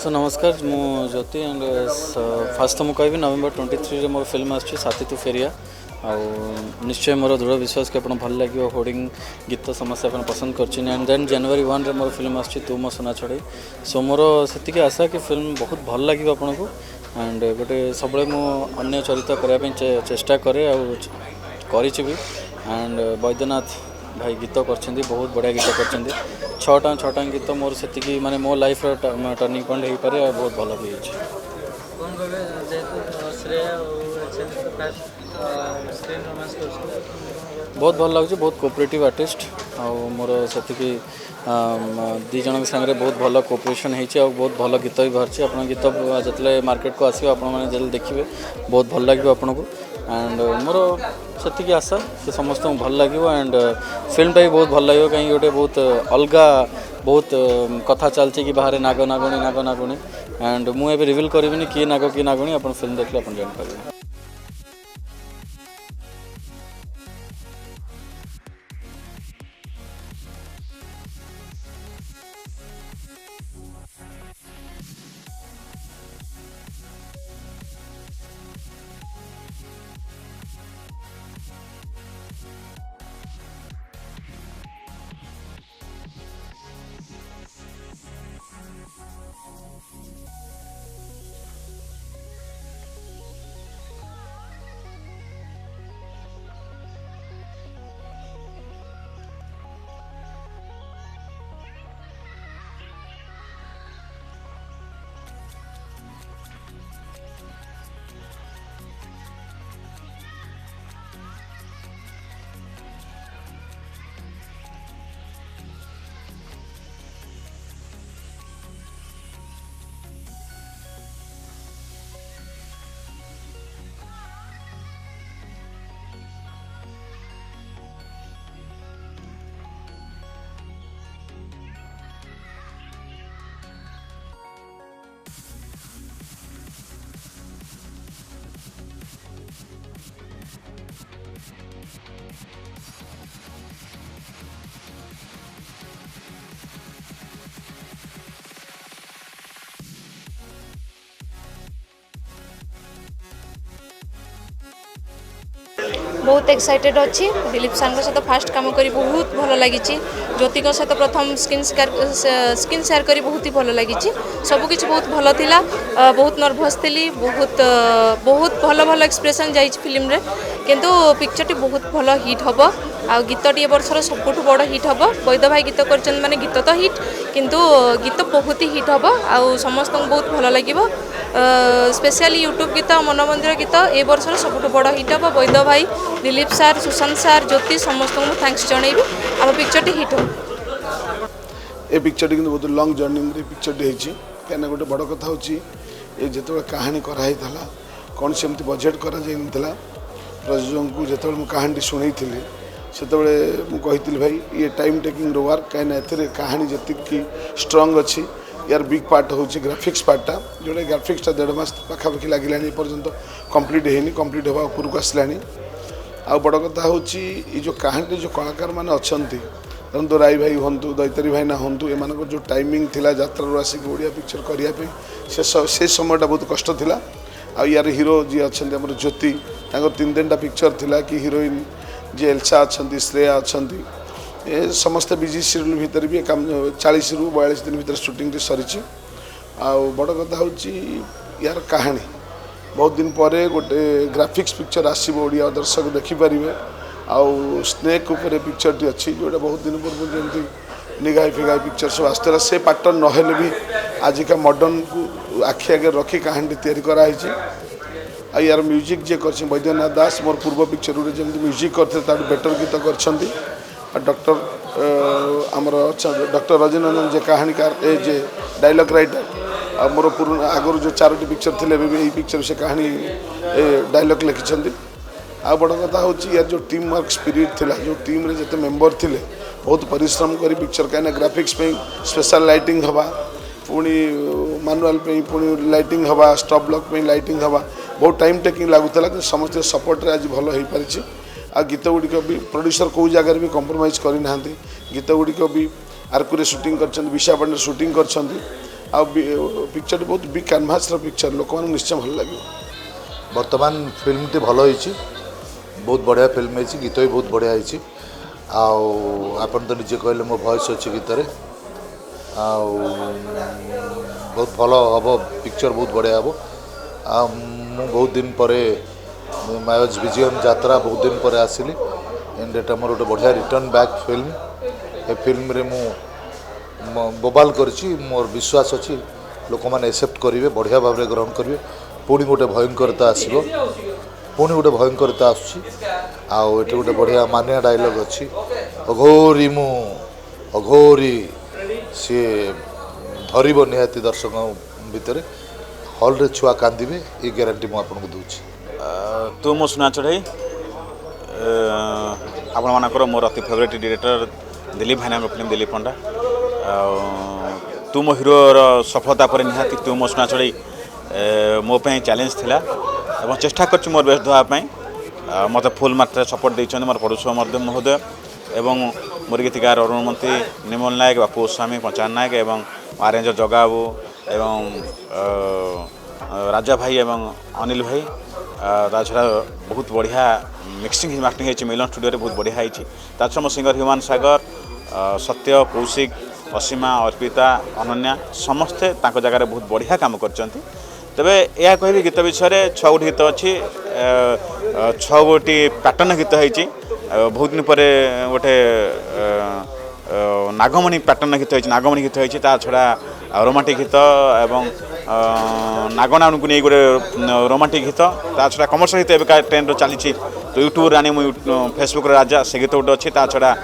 सो नमस्कार मु ज्योति and fast तो मुझे नवेम्बर 23 मोर फिल्म आछी साथी तू फेरिया निश्चय मोर दृढ़ विश्वास कि आप भल लगे होर्डिंग गीत समस्त आप पसंद कर एंड देन जनवरी 1 रे मोर फिल्म आछी तू मो सुना छड़े सो मोर से आशा कि फिल्म बहुत भल लगे आपन को एंड गोटे सब अन्य चरित्र करने चेष्टा करे भी एंड वैद्यनाथ भाई गीत कर बहुत बढ़िया गीत कर छटा गीत मोर से माने मो लाइफ टर्निंग पॉइंट हो पारे और बहुत भल भी बहुत भल लगे बहुत कोऑपरेटिव आर्टिस्ट आ मोर से दी जन सागर बहुत भल कोऑपरेशन होती बहुत भल गीत भी बाहर आप गीत जो मार्केट को आसो आप देखिए बहुत भल लगे आपन को एंड मोर से आशा कि समस्त भल लगे एंड फिल्मटा भी बहुत भल लगे कहीं गोटे बहुत अलग बहुत कथा चलती कि बाहर नाग नागुणी एंड मुझे रिवील करी किए नाग किए नागुणी आप फिल्म देखले आप जान। बहुत एक्साइटेड अच्छी दिलीप सर सहित फास्ट काम करी बहुत भल लगी ज्योति सहित प्रथम स्क्रीन शेयर करी बहुत ही भल लगी सबकि बहुत भल थिला बहुत नर्भस थी बहुत बहुत भल भल एक्सप्रेशन जाइए फिल्म रे किंतु पिक्चर टी बहुत भल हिट हम आ गीत टी वर्षर सबुठ बड़ हिट हम वैद भाई गीत कर माने गीत तो हिट किंतु गीत बहुत ही हिट हम आ समस्त बहुत भल लगे स्पेशली यूट्यूब गीत मन मंदिर गीत ए वर्षर सबुठ बड़ हिट हम वैद भाई दिलीप सार सुशांत सार ज्योति समस्त को थैंक्स जनइबी आम पिक्चर टी हिट हो ए पिक्चर टी बहुत लंग जर्नी पिक्चर टी होती कहीं गोटे बड़ कथा हो जो कहानी कराई कौन से बजेट करा प्रयोजक को जो कहानी शुणी से मुझे भाई ये टाइम टेकिंग वर्क कहीं कहानी जी स्ट्रंग अच्छी यार बिग पार्ट हूँ ग्राफिक्स पार्टा जोटा ग्राफिक्सटा 1.5 मास पाखापाखि लगे पर्यंत कंप्लीट होनी कंप्लीट हवा उपरक आसलानी आ बड़ कथा हूँ जो कहानी जो कलाकार मैंने अच्छा तो राय भाई हूँ दैतारी भाईना हूँ एम जो टाइमिंग थी यात्रा आसिक ओडिया पिक्चर करने से समयटा बहुत कष्ट था आ यार हीरो जी अच्छा ज्योति 3-3टा पिक्चर थिला कि हीरोइन जी एल्सा अच्छा श्रेया अच्छा समस्त बिजी शेड्यूल भितर भी 40 ରୁ 42 दिन भर शूटिंग सरी बड़ कथा हूँ यार कहानी बहुत दिन पर गोटे ग्राफिक्स पिक्चर आसो ओडिया दर्शक देखिपारे आउ स्नेक उपर पिक्चर टी अच्छी जोटा बहुत दिन पूर्व जमी निगाई फिगाई पिक्चर सब आसला से पैटर्न नहेले भी आजिका मॉडर्न को आखि आगे रखी कहानी तैयारी कराई आ यार म्यूजिक जे कर वैद्यनाथ दास मोर पूर्व पिक्चर जमी म्यूजिक करते बेटर गीत कर डॉक्टर आमर डॉक्टर रजनीनंदन जे कहानीकार ए जे डायलॉग राइटर मोर पुराना आगुरी जो 4टी पिक्चर थे यही पिक्चर से कहानी डायलॉग लिखिं आ बड़ कथा हूँ यार जो टीम वर्क स्पिरिट थिला जो टीम रे जते मेंबर थिले बहुत परिश्रम करी पिक्चर कहीं ग्राफिक्स पे स्पेशल लाइटिंग हवा पुणी मानुआल पे पुणी लाइटिंग हवा स्टॉप ब्लॉक पे लाइटिंग हवा बहुत टाइम टेकिंग लगुला कि समस्त सपोर्ट रे आज भल हो पारिछि आ गीत गुड़िक भी प्रोड्यूसर कौ जगह भी कंप्रोमाइज करना गीत गुड़िक भी आरकुरे शूटिंग कर विशाखापट्टनम शूटिंग कर आ पिक्चर बहुत बिग कैनभास पिक्चर लोक मैंने निश्चय भल लगे। बर्तमान फिल्म टी भल होइछि बहुत बढ़िया फिल्म है गीत भी बहुत बढ़िया है आपन तो निजे कहले मो वॉइस अच्छी गीत रे बहुत भल हम पिक्चर बहुत बढ़िया हम मु बहुत दिन पर मायोज विजयन यात्रा बहुत दिन पर आसिली एंड एटा मोर गोटे बढ़िया रिटर्न बैक फिल्म ए फिल्म रे मु बोबाल करछि मोर विश्वास अच्छी लोक मैंने एक्सेप्ट करेंगे बढ़िया भाव में ग्रहण करेंगे पुणी गोटे भयंकरता आसो पुणी गोटे भयंकरता आठ गोटे बढ़िया मानिया डायलॉग अच्छी अघोरी मु अघोरी सी धरब निहाती दर्शक भितर हल रे छुआ कांदिबे ये ग्यारंटी मुझे दूची। तू मो सुना चढ़ई आपण मानकर मोर अति फेवरेट डायरेक्टर दिलीप भाईना फिल्म दिलीप पंडा तू मो हिरोर सफलता पर निहाती तू मो सुना चढ़ई मो पे चैलेंज थिला एवं चेष्टा कर मोर बेस्ट देवाई मत फुल मात्रा सपोर्ट देते मोर पड़ोस महोदय एवं मोर गीतिकार अरुण मंत्री निर्मल नायक बापू स्वामी पंचायत नायक एवं आरेंजर जगाबू एवं राजा भाई एवं अनिल भाई ताछड़ा बहुत बढ़िया मिक्सिंग मास्टरिंग है मिलन स्टूडियो बहुत बढ़िया है मो सिंगर ह्यूमान सागर सत्य कौशिक असीमा अर्पिता अनन्या समस्ते जगार बहुत बढ़िया काम कर तेबे यह कह गीत विषय 6 गोटी गीत अच्छी 6 गोटी पैटर्न गीत होती बहुत दिन पर गोटे नागमणि पैटर्न गीत होती नागमणि गीत होती छड़ा रोमांटिक गीत एवं नागना को नहीं गोटे रोमांटिक गीत छड़ा कमर्शियल गीत एवं ट्रेंड चली तो यूट्यूब आनी फेसबुक राजा से गीत गोटे अच्छी छड़ा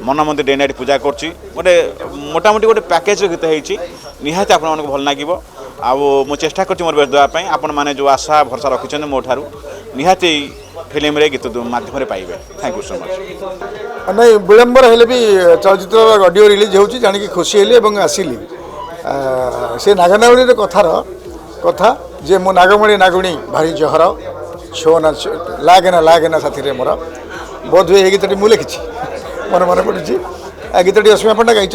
मन मंदिर डे नाइट पूजा कर गोटे मोटामोटी गोटे पैकेज गीत होती निहाती आप भल लगे आउ चेष्टा कर मोर बेस्ट देवाई आपण मैंने जो आशा भरसा रखिंट मो ठारू निहाती फिल्म रे गीत माध्यम पाइबे। Thank you so much. नहीं विलंबर हेले भी चलचित्र ऑडियो रिलीज होची जानिक खुशी हेली एवं आसिली से नागनावली कथार कथा जे मो नागमणि नागुणी भारी जहर छो ना लागेना साथी रे मोर बोध हुए गीतटी मु लिखी मन मन पड़ी गीतटी असीमा पंडा गाई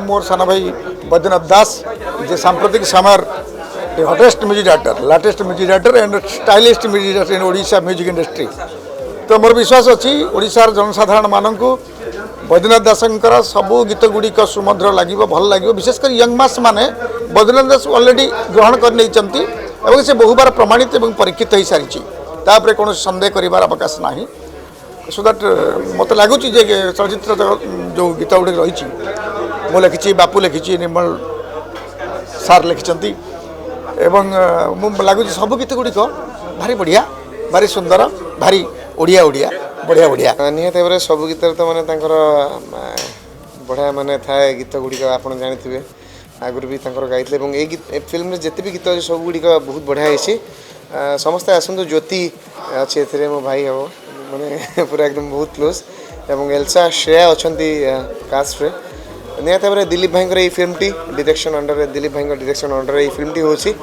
मोर सान भाई बैद्यनाथ दास जे सांप्रतिक समय hottest music director latest music director and stylist music director in Odisha music industry तो मोर विश्वास अच्छी ओडिशार जनसाधारण मानक बैद्यनाथ दासंकर सबू गीत गुड़िक सुमधुर लगे भल लगे विशेषकर यंग मास माने बैद्यनाथ दास ऑलरेडी ग्रहण कर से बहुबार प्रमाणित और परीक्षित हो सारी तापर कौन सन्देह कर अवकाश ना सो दैट मत लगुच चलचित्र जो गीत गुड़ी रही मु लिखी बापू लिखी निर्मल सार लिखिं एवं लगुच सब गीत गुड़िक भारी बढ़िया भारी सुंदर भारी ओडिया ओडिया बढ़िया बढ़िया निहत भाव सब गीत तो माने बढ़िया माने थाए गीत गुड़िक आप जानी आगुरी भी गाई फिल्म जिते भी गीत सब गुड़िक बहुत बढ़िया है समस्ते आसतु ज्योति अच्छी ए मो भाई हम माने पूरा एकदम बहुत क्लोज एवं एल्सा श्रेया अच्छा कास्ट रे निहत भाव दिलीप भाई film T direction under Dilip भाई डायरेक्शन अंडर ये फिल्म टी होची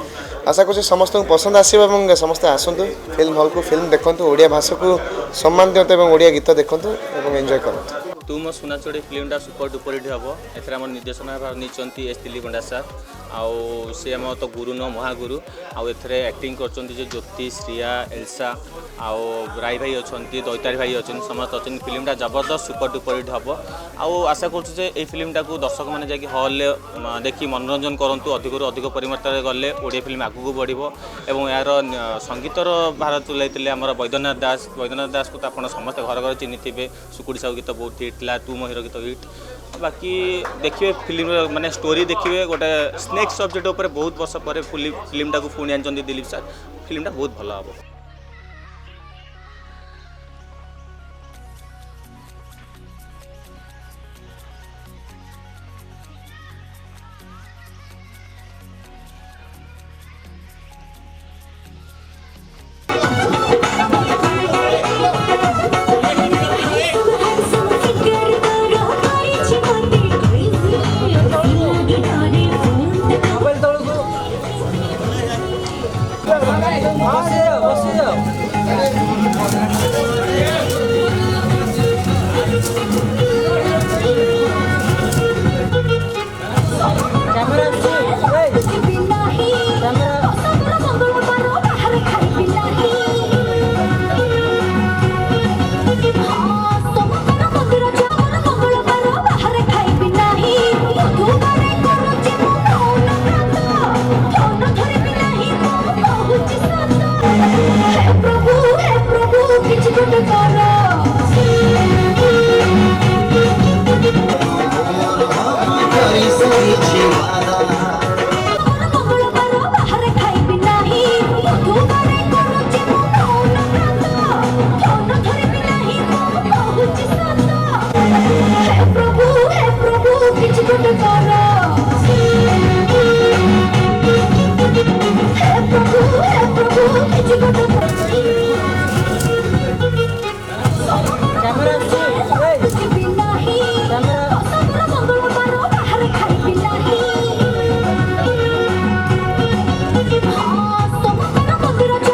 आशा कर समस्त को पसंद आसो समस्त आसतु फिल्म हॉल को फिल्म देखु ओडिया भाषा को सम्मान दिखाते ओडिया गीत देखु और एंजॉय करते। तू मो सुना चढ़ी फिल्मटा सुपर डुपर हिट हम एम निर्देशना भाव नहीं एस दिलीप पंडा सार आउ सी आम तो गुरु न महागुरु आउ ए एक्टिंग कर ज्योति श्रेया एल्सा आउ राय भाई अच्छा दैतारी भाई अच्छे समस्त अच्छे फिल्मटा जबरदस्त सुपर डुपर हिट हम आउ आशा कर फिल्मटा को दर्शक मैंने जाकि हल देखी मनोरंजन करूँ अधिक अधिक परिमात्रा गले ओडिया फिल्म आगू बढ़ और यार संगीतर भार तुलाई आम बैद्यनाथ दास को तो आप समस्त घर घर चिन्ह थे सुकुड़ी साहू गीत बहुत हिट ला तू मो हिरो गीत हिट बाकी देखिए फिल्म माने स्टोरी देखिए गोटे स्नेक सब्जेक्ट उपर बहुत वर्ष पर फिल्मटा को पुणी आनी दिलीप सार फिल्मटा बहुत भल हम। हाँ